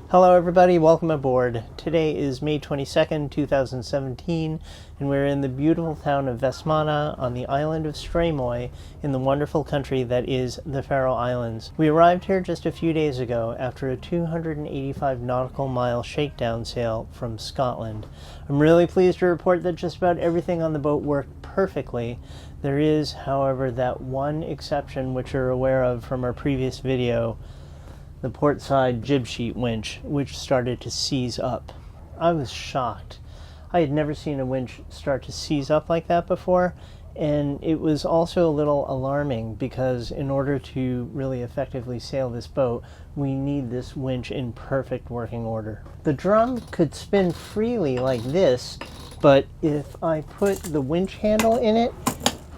Hello everybody, welcome aboard. Today is May 22nd, 2017, and we're in the beautiful town of Vestmanna on the island of Stornoway in the wonderful country that is the Faroe Islands. We arrived here just a few days ago after a 285 nautical mile shakedown sail from Scotland. I'm really pleased to report that just about everything on the boat worked perfectly. There is, however, that one exception which you're aware of from our previous video, the port side jib sheet winch, which started to seize up. I was shocked. I had never seen a winch start to seize up like that before, and it was also a little alarming because in order to really effectively sail this boat, we need this winch in perfect working order. The drum could spin freely like this, but if I put the winch handle in it,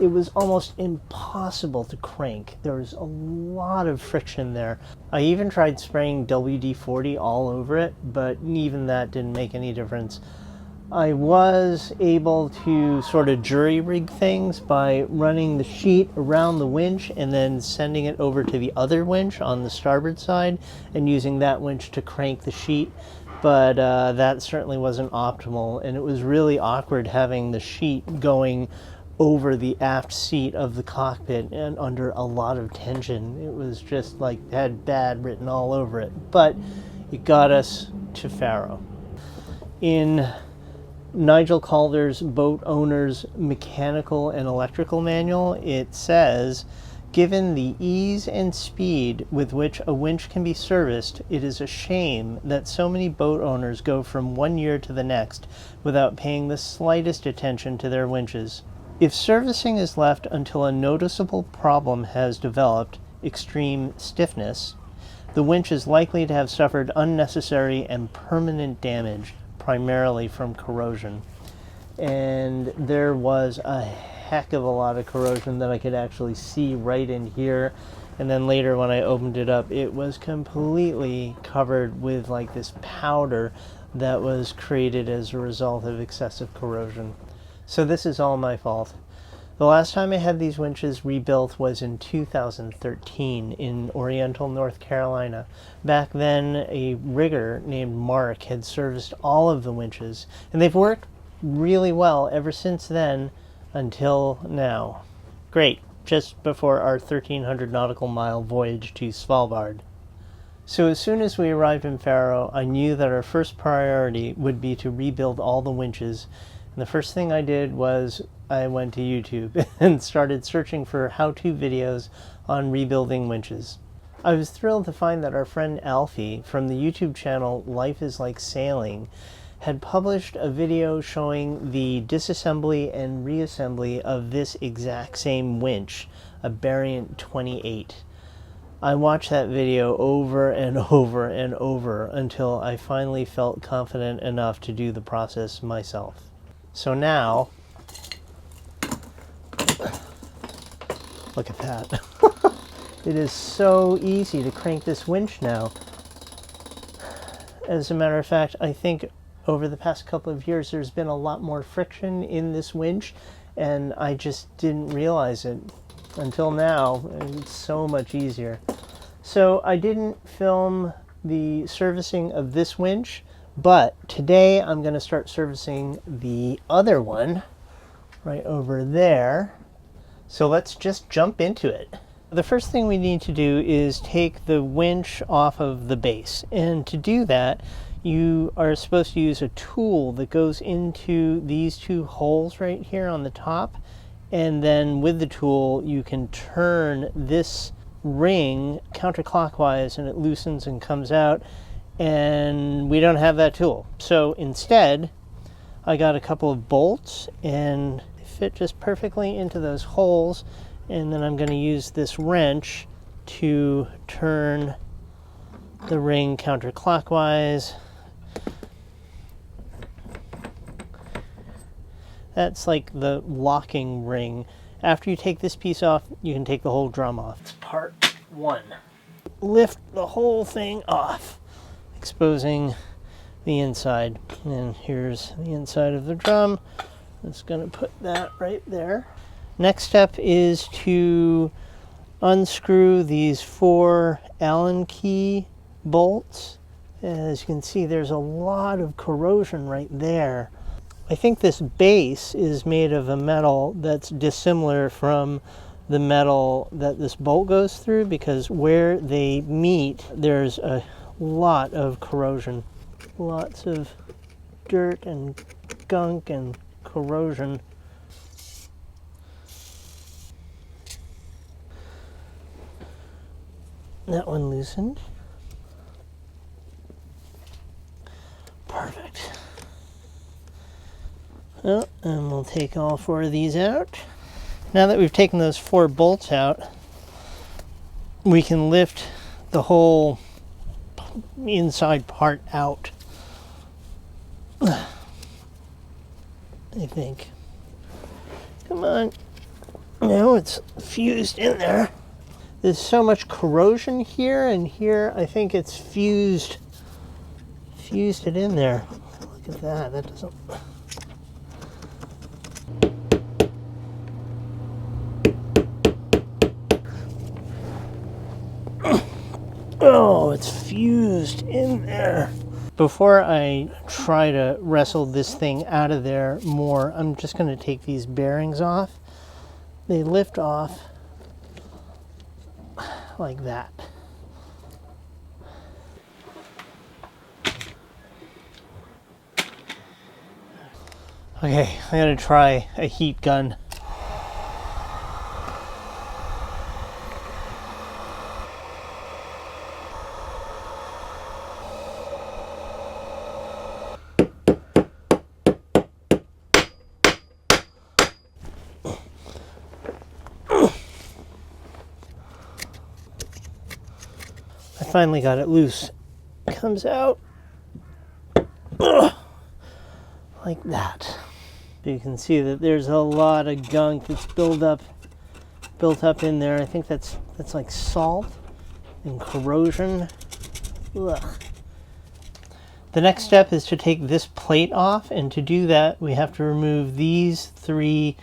it was almost impossible to crank. There was a lot of friction there. I even tried spraying WD-40 all over it, but even that didn't make any difference. I was able to sort of jury rig things by running the sheet around the winch and then sending it over to the other winch on the starboard side and using that winch to crank the sheet. But that certainly wasn't optimal, and it was really awkward having the sheet going over the aft seat of the cockpit and under a lot of tension. It was just like had bad written all over it, but it got us to Faroe. In Nigel Calder's Boat Owner's Mechanical and Electrical Manual, it says, "Given the ease and speed with which a winch can be serviced, it is a shame that so many boat owners go from one year to the next without paying the slightest attention to their winches. If servicing is left until a noticeable problem has developed, extreme stiffness, the winch is likely to have suffered unnecessary and permanent damage, primarily from corrosion." And there was a heck of a lot of corrosion that I could actually see right in here. And then later when I opened it up, it was completely covered with like this powder that was created as a result of excessive corrosion. So this is all my fault. The last time I had these winches rebuilt was in 2013 in Oriental, North Carolina. Back then, a rigger named Mark had serviced all of the winches, and they've worked really well ever since then until now. Great, just before our 1,300 nautical mile voyage to Svalbard. So as soon as we arrived in Faroe, I knew that our first priority would be to rebuild all the winches. And the first thing I did was I went to YouTube and started searching for how-to videos on rebuilding winches. I was thrilled to find that our friend Alfie from the YouTube channel Life is Like Sailing had published a video showing the disassembly and reassembly of this exact same winch, a Barient 28. I watched that video over and over and over until I finally felt confident enough to do the process myself. So now, look at that. It is so easy to crank this winch now. As a matter of fact, I think over the past couple of years there's been a lot more friction in this winch, and I just didn't realize it until now. It's so much easier. So I didn't film the servicing of this winch, but today I'm going to start servicing the other one right over there. So let's just jump into it. The first thing we need to do is take the winch off of the base. And to do that, you are supposed to use a tool that goes into these two holes right here on the top. And then with the tool, you can turn this ring counterclockwise and it loosens and comes out. And we don't have that tool. So instead, I got a couple of bolts and they fit just perfectly into those holes. And then I'm going to use this wrench to turn the ring counterclockwise. That's like the locking ring. After you take this piece off, you can take the whole drum off. It's part one. Lift the whole thing off, exposing the inside. And here's the inside of the drum. I'm just going to put that right there. Next step is to unscrew these 4 Allen key bolts As you can see, there's a lot of corrosion right there. I think this base is made of a metal that's dissimilar from the metal that this bolt goes through, because where they meet, there's a lot of corrosion. Lots of dirt and gunk and corrosion. That one loosened. Perfect. Oh, and we'll take all 4 of these out. Now that we've taken those 4 bolts out, we can lift the whole inside part out, I think. Come on. Now it's fused in there. There's so much corrosion here, and here I think it's fused it in there. Look at that. That doesn't... Oh, it's fused in there. Before I try to wrestle this thing out of there more, I'm just going to take these bearings off. They lift off like that. Okay, I'm going to try a heat gun. I finally got it loose. It comes out like that. You can see that there's a lot of gunk that's built up in there. I think that's like salt and corrosion. Ugh. The next step is to take this plate off, and to do that we have to remove these 3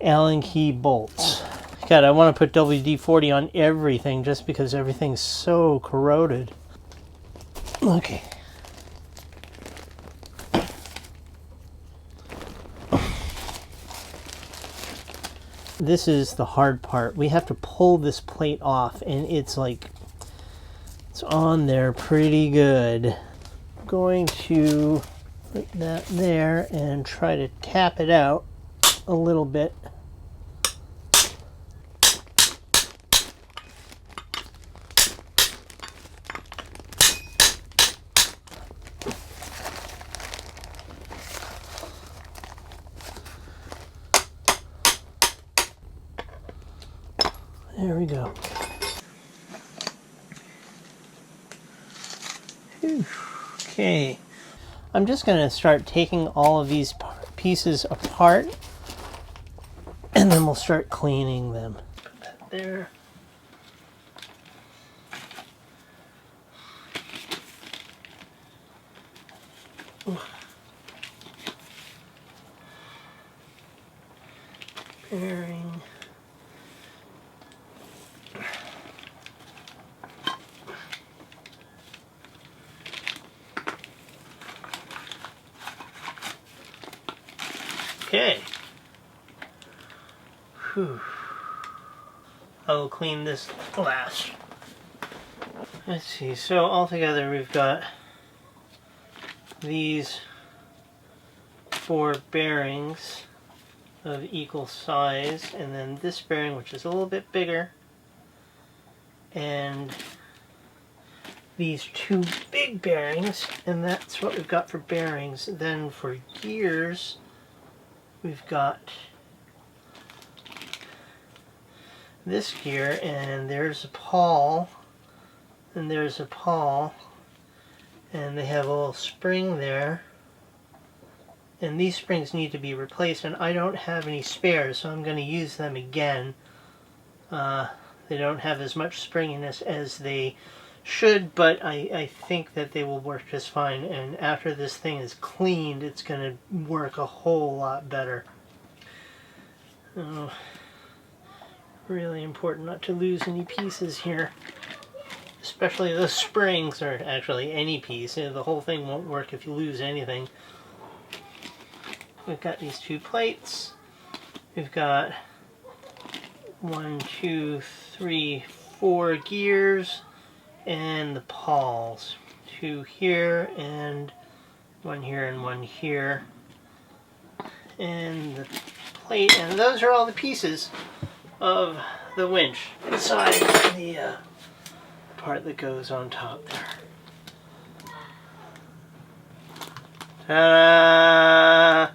Allen key bolts. God, I want to put WD-40 on everything just because everything's so corroded. Okay. This is the hard part. We have to pull this plate off, and it's on there pretty good. I'm going to put that there and try to tap it out a little bit. There we go. Whew. Okay. I'm just going to start taking all of these pieces apart, and then we'll start cleaning them. Put that there. Bearing. Okay. Whew. I will clean this last. Let's see, so altogether we've got these 4 bearings of equal size, and then this bearing, which is a little bit bigger, and these 2 big bearings, and that's what we've got for bearings. Then for gears, we've got this gear, and there's a pawl, and there's a pawl, and they have a little spring there, and these springs need to be replaced, and I don't have any spares, so I'm going to use them again. They don't have as much springiness as they should, but I think that they will work just fine, and after this thing is cleaned, it's going to work a whole lot better. Really important not to lose any pieces here. especially the springs, or actually any piece. The whole thing won't work if you lose anything. We've got these two plates. We've got 1, 2, 3, 4 gears, and the pawls. 2 here, and 1 here, and 1 here. And the plate, and those are all the pieces of the winch, besides the part that goes on top there. Ta-da!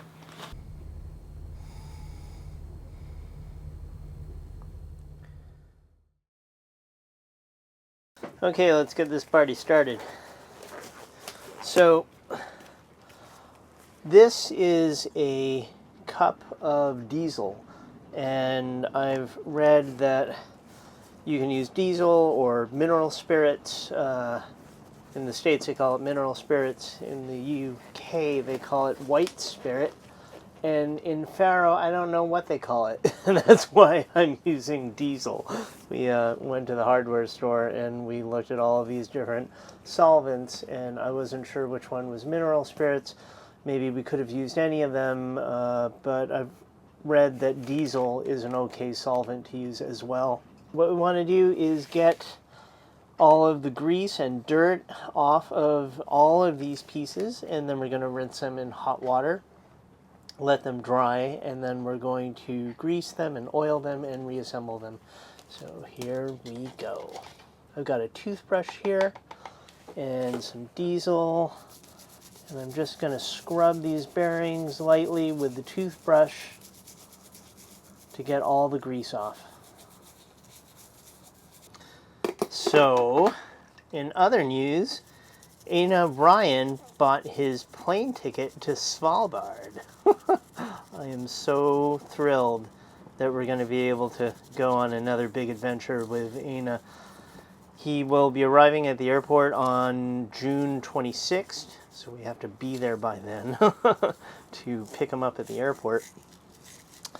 Okay, let's get this party started. So, this is a cup of diesel, and I've read that you can use diesel or mineral spirits. In the States they call it mineral spirits. In the UK they call it white spirit. And in Faroe, I don't know what they call it. And that's why I'm using diesel. We went to the hardware store and we looked at all of these different solvents, and I wasn't sure which one was mineral spirits. Maybe we could have used any of them, but I've read that diesel is an okay solvent to use as well. What we want to do is get all of the grease and dirt off of all of these pieces, and then we're going to rinse them in hot water, let them dry, and then we're going to grease them and oil them and reassemble them. So here we go. I've got a toothbrush here and some diesel, and I'm just going to scrub these bearings lightly with the toothbrush to get all the grease off. So, in other news, Brian bought his plane ticket to Svalbard. I am so thrilled that we're going to be able to go on another big adventure with Aina. He will be arriving at the airport on June 26th, so we have to be there by then to pick him up at the airport.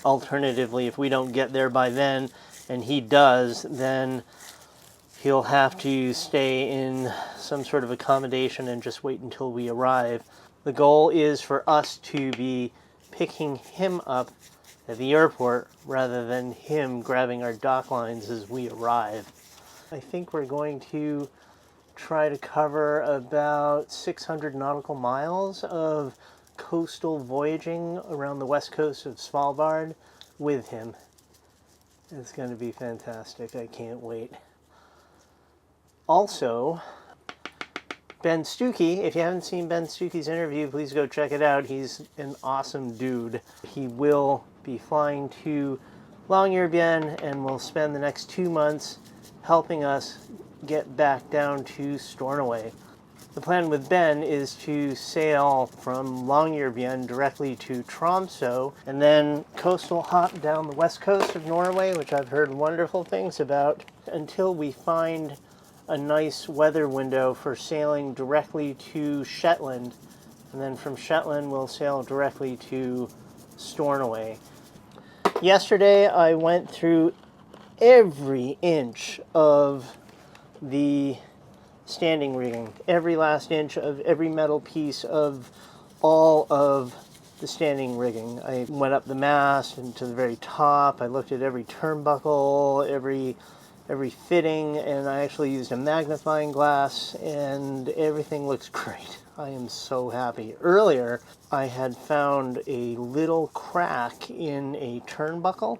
Alternatively, if we don't get there by then, and he does, then he'll have to stay in some sort of accommodation and just wait until we arrive. The goal is for us to be picking him up at the airport rather than him grabbing our dock lines as we arrive. I think we're going to try to cover about 600 nautical miles of coastal voyaging around the west coast of Svalbard with him. It's going to be fantastic. I can't wait. Also, Ben Stuckey, if you haven't seen Ben Stuckey's interview, please go check it out. He's an awesome dude. He will be flying to Longyearbyen and will spend the next 2 months helping us get back down to Stornoway. The plan with Ben is to sail from Longyearbyen directly to Tromsø and then coastal hop down the west coast of Norway, which I've heard wonderful things about, until we find a nice weather window for sailing directly to Shetland, and then from Shetland we'll sail directly to Stornoway. Yesterday I went through every inch of the standing rigging, every last inch of every metal piece of all of the standing rigging. I went up the mast and to the very top. I looked at every turnbuckle, every fitting, and I actually used a magnifying glass, and everything looks great. I am so happy. Earlier, I had found a little crack in a turnbuckle,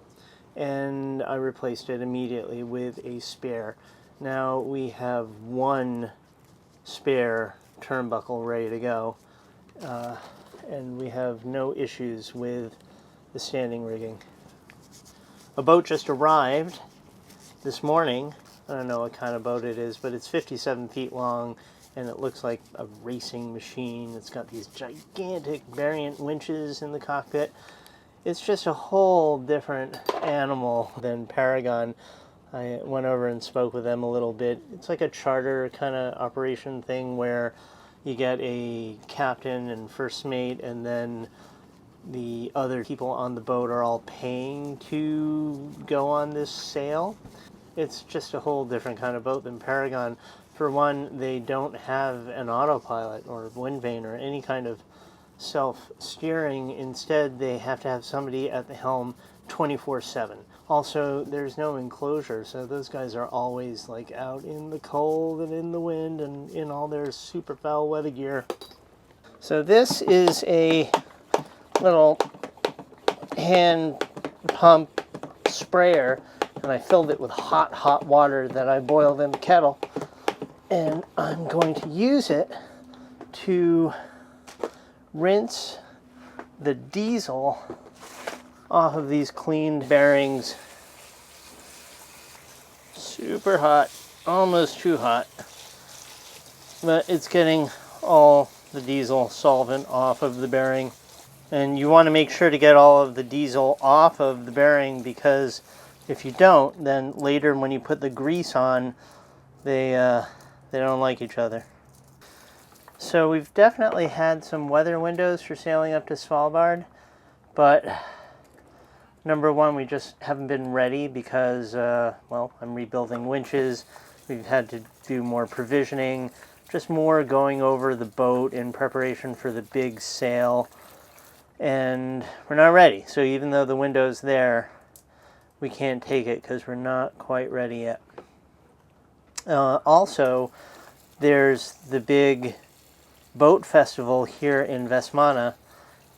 and I replaced it immediately with a spare. Now we have one spare turnbuckle ready to go, and we have no issues with the standing rigging. A boat just arrived this morning. I don't know what kind of boat it is, but it's 57 feet long, and it looks like a racing machine. It's got these gigantic Barient winches in the cockpit. It's just a whole different animal than Paragon. I went over and spoke with them a little bit. It's like a charter kind of operation thing where you get a captain and first mate, and then the other people on the boat are all paying to go on this sail. it's just a whole different kind of boat than Paragon. For one, they don't have an autopilot or wind vane or any kind of self-steering. Instead, they have to have somebody at the helm 24/7. Also, there's no enclosure, so those guys are always like out in the cold and in the wind and in all their super foul weather gear. So this is a little hand pump sprayer, and I filled it with hot water that I boiled in the kettle, and I'm going to use it to rinse the diesel off of these cleaned bearings. Super hot, almost too hot, but it's getting all the diesel solvent off of the bearing. And you want to make sure to get all of the diesel off of the bearing, because if you don't, then later when you put the grease on, they don't like each other. So we've definitely had some weather windows for sailing up to Svalbard, but number one, we just haven't been ready because, well, I'm rebuilding winches. We've had to do more provisioning, just more going over the boat in preparation for the big sail, and we're not ready. So even though the window's there, we can't take it because we're not quite ready yet. Also, there's the big boat festival here in Vestmanna,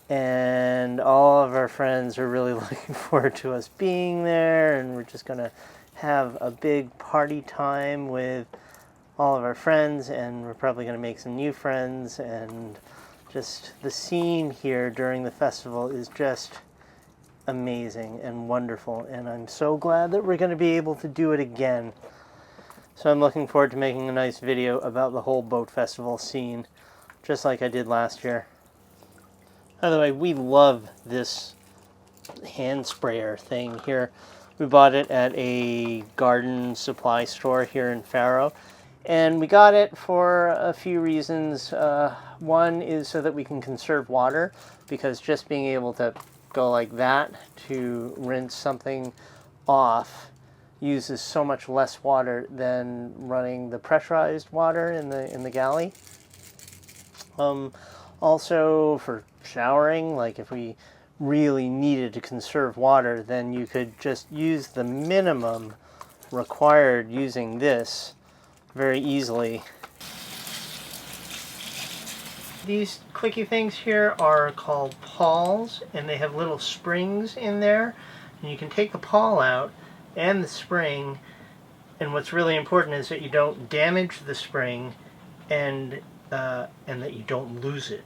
and all of our friends are really looking forward to us being there, and we're just going to have a big party time with all of our friends, and we're probably going to make some new friends, and just the scene here during the festival is just amazing and wonderful, and I'm so glad that we're going to be able to do it again. So I'm looking forward to making a nice video about the whole boat festival scene, just like I did last year. By the way, we love this hand sprayer thing here. We bought it at a garden supply store here in Faroe, and we got it for a few reasons. One is so that we can conserve water, because just being able to go like that to rinse something off uses so much less water than running the pressurized water in the galley. Also for showering, like if we really needed to conserve water, then you could just use the minimum required using this very easily. These clicky things here are called pawls, and they have little springs in there, and you can take the pawl out and the spring, and what's really important is that you don't damage the spring and that you don't lose it.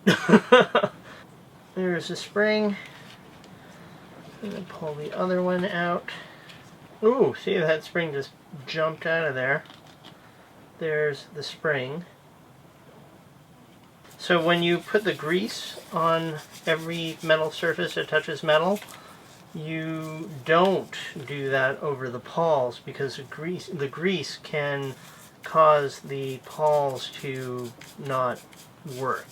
There's the spring. I'm going to pull the other one out. Ooh, see, that spring just jumped out of there. There's the spring. So when you put the grease on every metal surface that touches metal, you don't do that over the pawls, because the grease can cause the pawls to not work.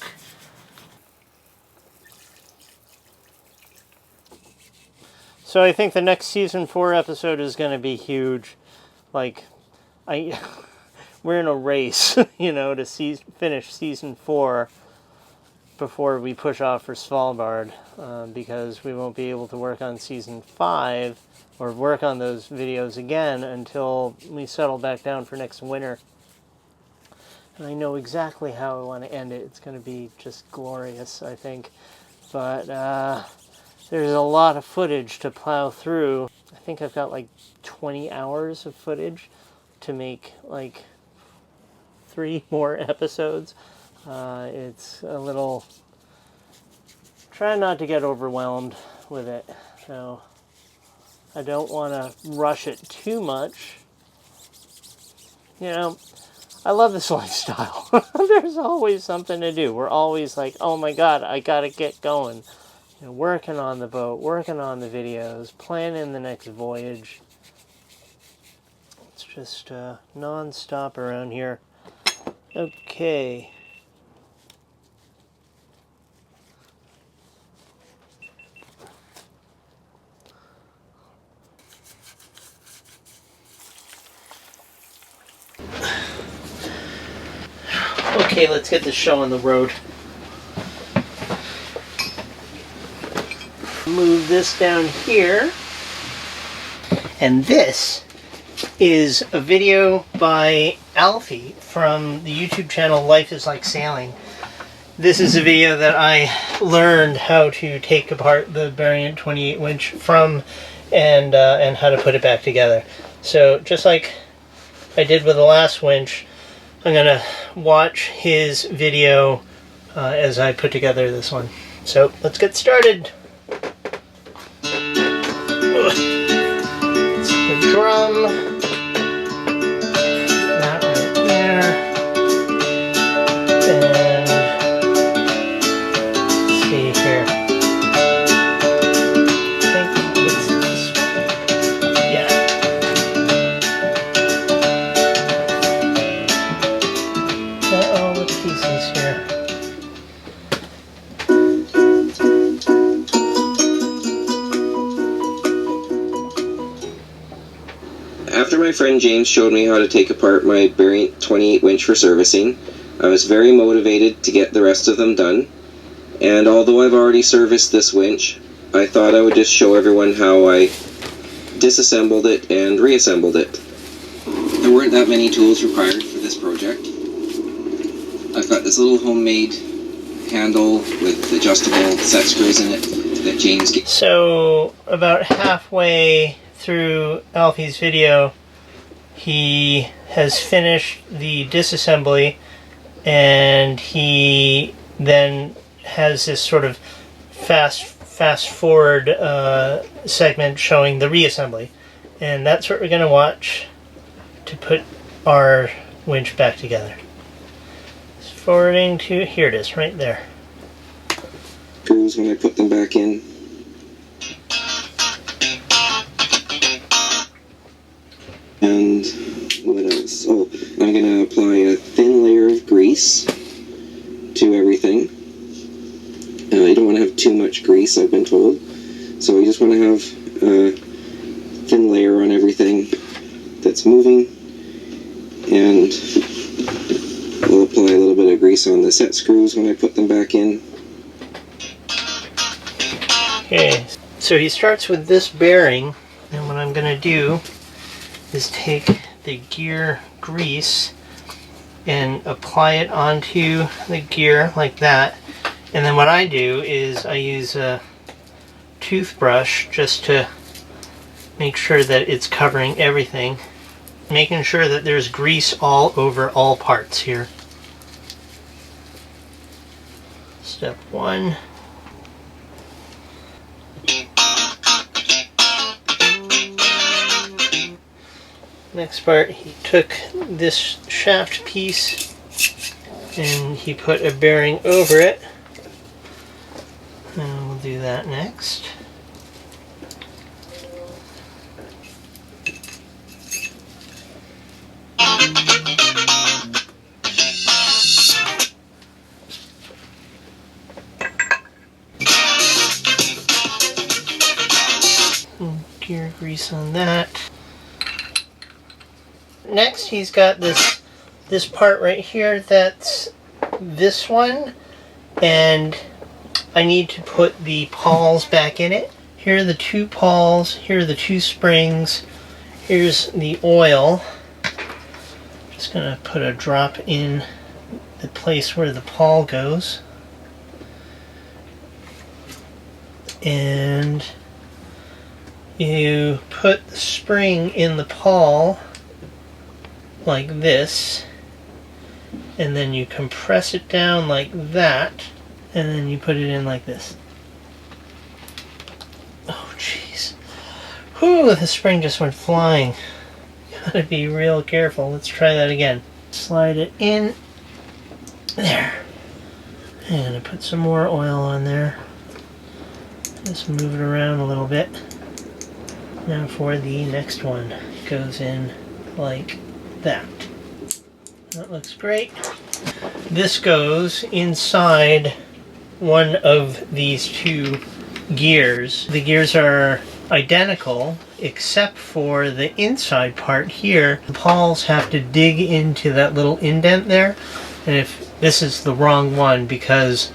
So I think the next season 4 episode is going to be huge. Like, we're in a race, to finish season 4 before we push off for Svalbard, because we won't be able to work on season 5 or work on those videos again until we settle back down for next winter. And I know exactly how I want to end it. It's going to be just glorious, I think. But there's a lot of footage to plow through. I think I've got like 20 hours of footage to make like 3 more episodes. It's a little... Try not to get overwhelmed with it. So I don't want to rush it too much. I love this lifestyle. There's always something to do. We're always like, oh my god, I gotta get going. Working on the boat, working on the videos, planning the next voyage. It's just non-stop around here. Okay. Okay, let's get this show on the road. Move this down here. And this is a video by Alfie from the YouTube channel Life is Like Sailing. This is a video that I learned how to take apart the Barient 28 winch from and how to put it back together. So just like I did with the last winch, I'm going to watch his video as I put together this one. So let's get started. It's the drum. That right there. And let's see here. I think it's this one. Yeah. Got all the pieces here. After my friend James showed me how to take apart my Barient 28 winch for servicing, I was very motivated to get the rest of them done. And although I've already serviced this winch, I thought I would just show everyone how I disassembled it and reassembled it. There weren't that many tools required for this project. I've got this little homemade handle with adjustable set screws in it that James gave. So about halfway through Alfie's video, he has finished the disassembly, and he then has this sort of fast forward segment showing the reassembly, and that's what we're going to watch to put our winch back together. It's forwarding to, here it is, right there. Screws when I put them back in. And what else? Oh, I'm going to apply a thin layer of grease to everything. You don't want to have too much grease, I've been told. So you just want to have a thin layer on everything that's moving. And we'll apply a little bit of grease on the set screws when I put them back in. Okay, so he starts with this bearing, and what I'm going to do is take the gear grease and apply it onto the gear like that. And then what I do is I use a toothbrush just to make sure that it's covering everything, making sure that there's grease all over all parts here. Step one. Next part, he took this shaft piece and he put a bearing over it. And we'll do that next. Gear grease on that. Next, he's got this part right here that's this one, and I need to put the pawls back in it. Here are the two pawls, here are the two springs, here's the oil. Just gonna put a drop in the place where the pawl goes. And you put the spring in the pawl like this, and then you compress it down like that, and then you put it in like this. Oh jeez. Whew, the spring just went flying. Gotta be real careful. Let's try that again. Slide it in. There. And I put some more oil on there. Just move it around a little bit. Now for the next one. It goes in like that. That looks great. This goes inside one of these two gears. The gears are identical except for the inside part here. The pawls have to dig into that little indent there, and if This is the wrong one because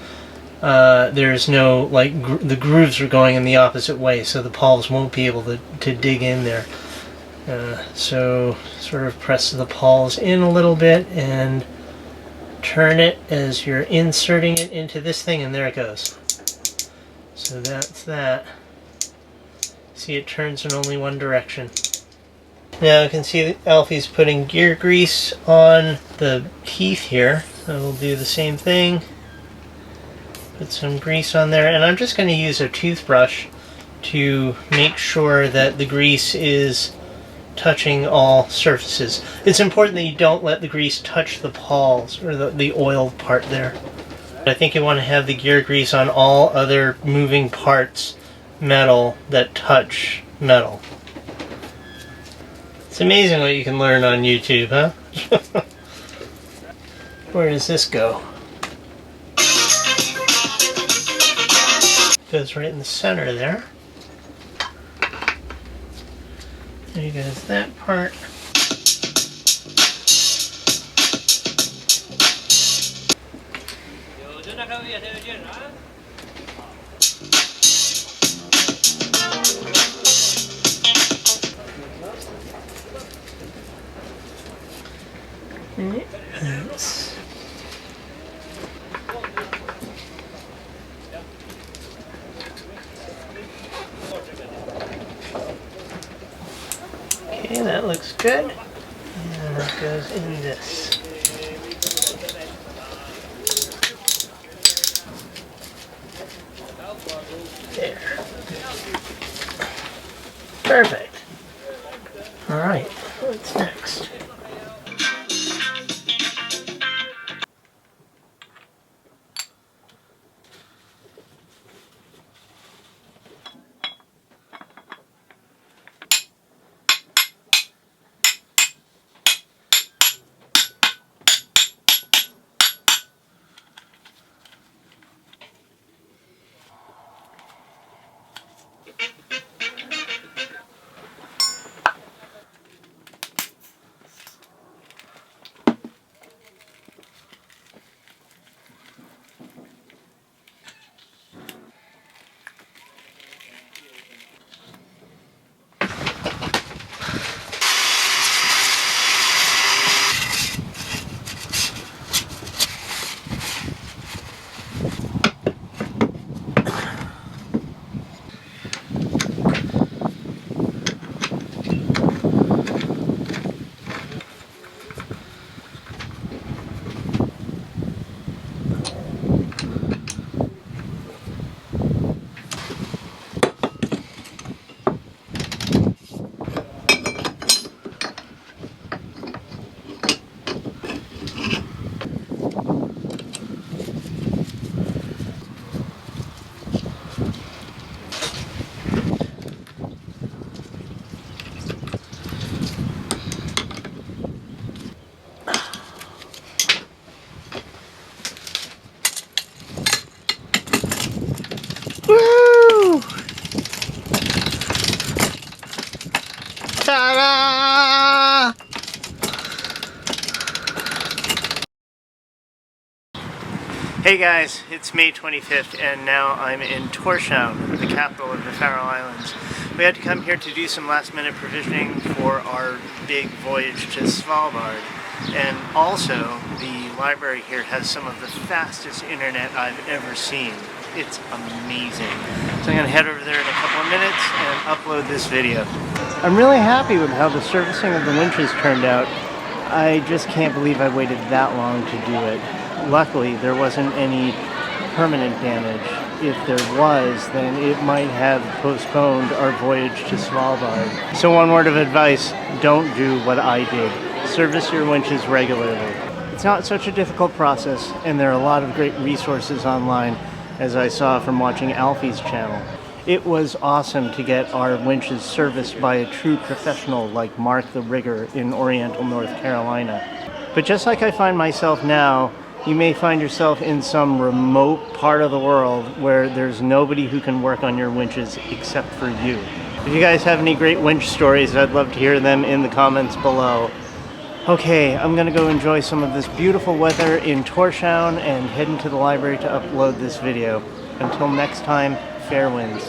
there's no, like, the grooves are going in the opposite way, so the pawls won't be able to dig in there. So sort of press the pawls in a little bit and turn it as you're inserting it into this thing, and there it goes. So that's that. See, it turns in only one direction. Now you can see Alfie's putting gear grease on the teeth here. So we'll do the same thing. Put some grease on there, and I'm just going to use a toothbrush to make sure that the grease is touching all surfaces. It's important that you don't let the grease touch the pawls, or the oil part there. I think you want to have the gear grease on all other moving parts, metal, that touch metal. It's amazing what you can learn on YouTube, huh? Where does this go? Goes right in the center there. There goes that part. Okay, that looks good. And that goes in this. There. Perfect. Alright, what's next? Woo! Ta-da! Hey guys, it's May 25th and now I'm in Tórshavn, the capital of the Faroe Islands. We had to come here to do some last minute provisioning for our big voyage to Svalbard. And also, the library here has some of the fastest internet I've ever seen. It's amazing. So I'm going to head over there in a couple of minutes and upload this video. I'm really happy with how the servicing of the winches turned out. I just can't believe I waited that long to do it. Luckily, there wasn't any permanent damage. If there was, then it might have postponed our voyage to Svalbard. So one word of advice, don't do what I did. Service your winches regularly. It's not such a difficult process, and there are a lot of great resources online, as I saw from watching Alfie's channel. It was awesome to get our winches serviced by a true professional like Mark the Rigger in Oriental, North Carolina. But just like I find myself now, you may find yourself in some remote part of the world where there's nobody who can work on your winches except for you. If you guys have any great winch stories, I'd love to hear them in the comments below. Okay, I'm gonna go enjoy some of this beautiful weather in Tórshavn and head into the library to upload this video. Until next time, fair winds.